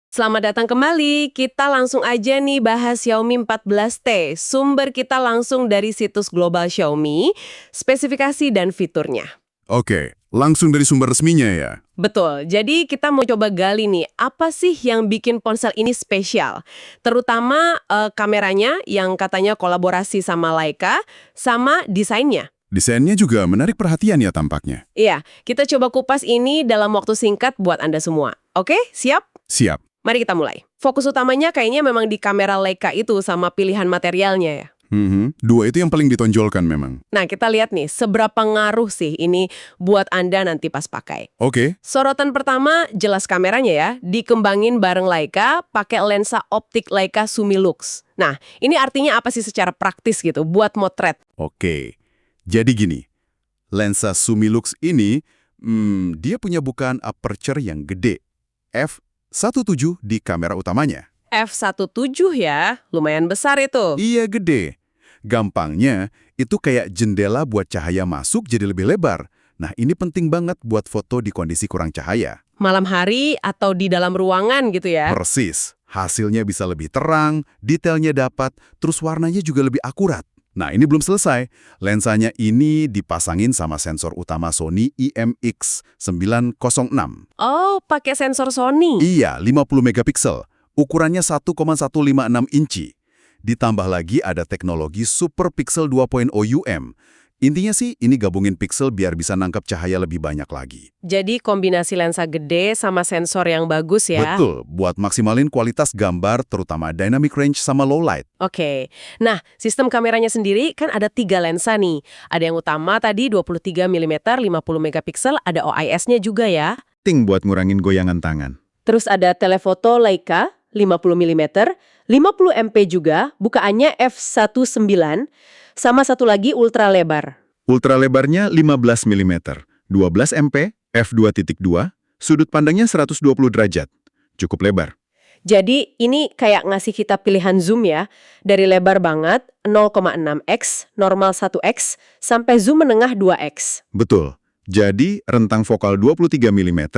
Selamat datang kembali. Kita langsung aja nih bahas Xiaomi 14T. Sumber kita langsung dari situs global Xiaomi, spesifikasi dan fiturnya. Oke, langsung dari sumber resminya ya? Betul. Jadi kita mau coba gali nih, apa sih yang bikin ponsel ini spesial? Terutama kameranya yang katanya kolaborasi sama Leica, sama desainnya. Desainnya juga menarik perhatian ya tampaknya. Iya, kita coba kupas ini dalam waktu singkat buat Anda semua. Oke, siap? Siap. Mari kita mulai. Fokus utamanya kayaknya memang di kamera Leica itu sama pilihan materialnya ya. Dua itu yang paling ditonjolkan memang. Nah, kita lihat nih, seberapa ngaruh sih ini buat Anda nanti pas pakai. Oke, Sorotan pertama, jelas kameranya ya, dikembangin bareng Leica, pakai lensa optik Leica Sumilux. Nah, ini artinya apa sih secara praktis gitu, buat motret? oke. Jadi gini, lensa Sumilux ini, dia punya bukaan aperture yang gede. f1.7 di kamera utamanya. F17 ya, lumayan besar itu. Iya gede. Gampangnya, itu kayak jendela buat cahaya masuk jadi lebih lebar. Nah, ini penting banget buat foto di kondisi kurang cahaya. Malam hari atau di dalam ruangan gitu ya. Persis. Hasilnya bisa lebih terang, detailnya dapat, terus warnanya juga lebih akurat. Nah, ini belum selesai. Lensanya ini dipasangin sama sensor utama Sony IMX906. Oh, pakai sensor Sony. Iya, 50 megapiksel. Ukurannya 1,156 inci. Ditambah lagi ada teknologi Super Pixel 2.0 UM. Intinya sih, ini gabungin pixel biar bisa nangkep cahaya lebih banyak lagi. Jadi kombinasi lensa gede sama sensor yang bagus ya. Betul, buat maksimalin kualitas gambar, terutama dynamic range sama low light. Oke. Nah, sistem kameranya sendiri kan ada 3 lensa nih. Ada yang utama tadi 23 mm 50 megapiksel, ada OIS-nya juga ya. Penting buat ngurangin goyangan tangan. Terus ada telefoto Leica 50 mm, 50 MP juga, bukaannya f1.9, sama satu lagi ultra lebar. Ultra lebarnya 15 mm, 12 MP, f2.2, sudut pandangnya 120 derajat. Cukup lebar. Jadi ini kayak ngasih kita pilihan zoom ya, dari lebar banget 0,6x, normal 1x, sampai zoom menengah 2x. Betul. Jadi, rentang fokal 23 mm,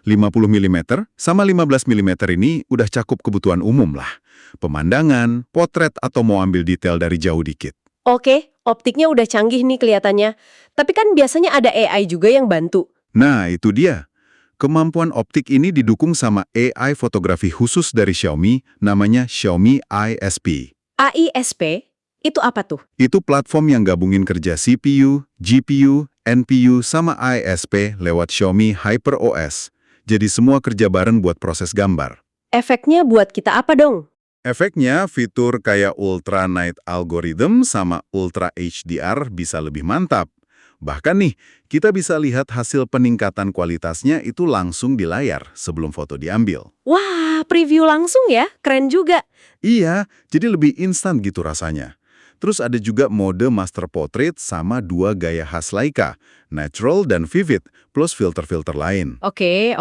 50 mm, sama 15 mm ini udah cakup kebutuhan umum lah. Pemandangan, potret, atau mau ambil detail dari jauh dikit. Oke, optiknya udah canggih nih kelihatannya. Tapi kan biasanya ada AI juga yang bantu. Nah, itu dia. Kemampuan optik ini didukung sama AI fotografi khusus dari Xiaomi, namanya Xiaomi ISP. AISP, itu apa tuh? Itu platform yang gabungin kerja CPU, GPU, NPU, sama ISP lewat Xiaomi HyperOS. Jadi semua kerja bareng buat proses gambar. Efeknya buat kita apa dong? Efeknya, fitur kayak Ultra Night Algorithm sama Ultra HDR bisa lebih mantap. Bahkan nih, kita bisa lihat hasil peningkatan kualitasnya itu langsung di layar sebelum foto diambil. Wah, preview langsung ya, keren juga. Iya, jadi lebih instan gitu rasanya. Terus ada juga mode Master Portrait sama 2 gaya khas Leica, Natural dan Vivid, plus filter-filter lain. Oke.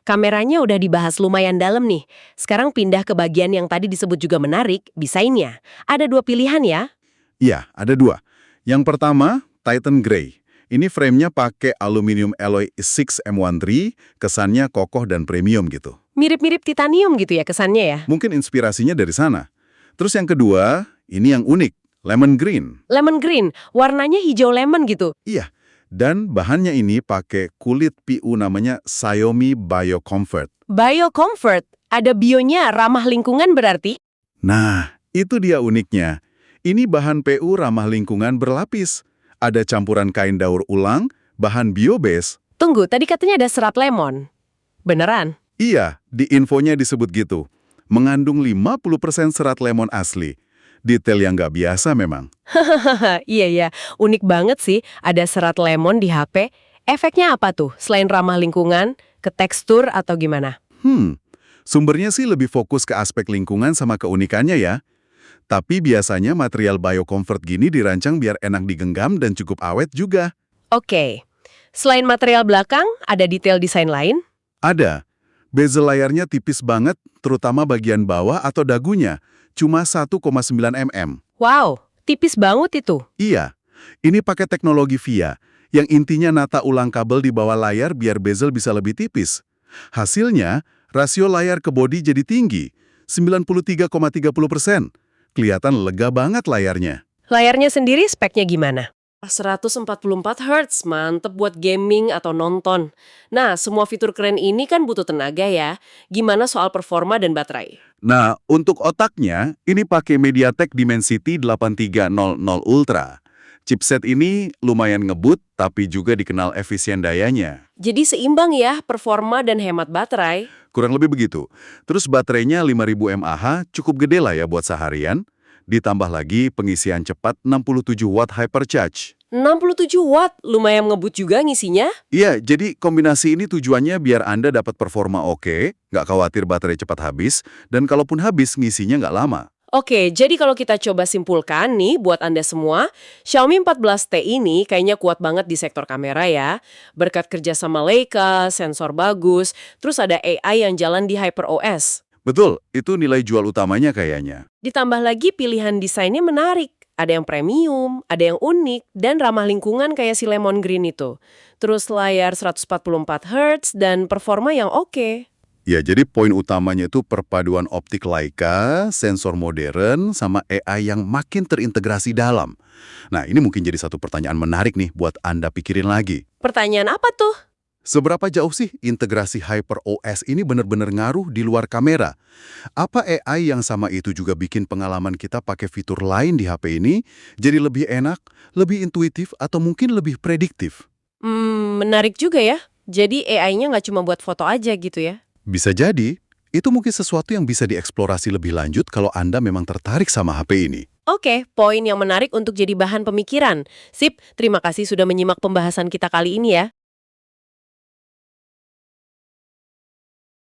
Kameranya udah dibahas lumayan dalam nih. Sekarang pindah ke bagian yang tadi disebut juga menarik, desainnya. Ada 2 pilihan ya. Iya, ada 2. Yang pertama, Titan Grey. Ini framenya pakai aluminium alloy 6M13, kesannya kokoh dan premium gitu. Mirip-mirip titanium gitu ya kesannya ya. Mungkin inspirasinya dari sana. Terus yang kedua, ini yang unik, Lemon Green. Lemon green, warnanya hijau lemon gitu. Iya, dan bahannya ini pakai kulit PU namanya Xiaomi BioComfort. BioComfort, ada bionya ramah lingkungan berarti? Nah, itu dia uniknya. Ini bahan PU ramah lingkungan berlapis. Ada campuran kain daur ulang, bahan bio-base. Tunggu, tadi katanya ada serat lemon. Beneran? Iya, di infonya disebut gitu. Mengandung 50% serat lemon asli. Detail yang nggak biasa memang. Iya, unik banget sih ada serat lemon di HP. Efeknya apa tuh? Selain ramah lingkungan, ke tekstur atau gimana? Sumbernya sih lebih fokus ke aspek lingkungan sama keunikannya ya. Tapi biasanya material BioComfort gini dirancang biar enak digenggam dan cukup awet juga. Oke. Selain material belakang, ada detail desain lain? Ada. Bezel layarnya tipis banget, terutama bagian bawah atau dagunya. Cuma 1,9 mm. Wow, tipis banget itu. Iya, ini pakai teknologi VIA, yang intinya nata ulang kabel di bawah layar biar bezel bisa lebih tipis. Hasilnya, Rasio layar ke bodi jadi tinggi, 93,30%. Kelihatan lega banget layarnya. Layarnya sendiri speknya gimana? 144 Hz, mantep buat gaming atau nonton. Nah, semua fitur keren ini kan butuh tenaga ya. Gimana soal performa dan baterai? Nah, untuk otaknya, ini pakai MediaTek Dimensity 8300 Ultra. Chipset ini lumayan ngebut, tapi juga dikenal efisien dayanya. Jadi seimbang ya, performa dan hemat baterai. Kurang lebih begitu. Terus baterainya 5000 mAh, cukup gede lah ya buat seharian. Ditambah lagi pengisian cepat 67 watt hypercharge. 67 watt, lumayan ngebut juga ngisinya. Iya, jadi kombinasi ini tujuannya biar Anda dapat performa oke, nggak khawatir baterai cepat habis, dan kalaupun habis, ngisinya nggak lama. Oke, jadi kalau kita coba simpulkan nih buat Anda semua, Xiaomi 14T ini kayaknya kuat banget di sektor kamera ya. Berkat kerja sama Leica, sensor bagus, terus ada AI yang jalan di HyperOS. Betul, itu nilai jual utamanya kayaknya. Ditambah lagi pilihan desainnya menarik. Ada yang premium, ada yang unik, dan ramah lingkungan kayak si Lemon Green itu. Terus layar 144 Hz dan performa yang oke. Ya, jadi poin utamanya itu perpaduan optik Leica, sensor modern, sama AI yang makin terintegrasi dalam. Nah, ini mungkin jadi satu pertanyaan menarik nih buat Anda pikirin lagi. Pertanyaan apa tuh? Seberapa jauh sih integrasi HyperOS ini benar-benar ngaruh di luar kamera? Apa AI yang sama itu juga bikin pengalaman kita pakai fitur lain di HP ini jadi lebih enak, lebih intuitif, atau mungkin lebih prediktif? Menarik juga ya. Jadi AI-nya nggak cuma buat foto aja gitu ya. Bisa jadi, itu mungkin sesuatu yang bisa dieksplorasi lebih lanjut kalau Anda memang tertarik sama HP ini. Oke, poin yang menarik untuk jadi bahan pemikiran. Sip, terima kasih sudah menyimak pembahasan kita kali ini ya.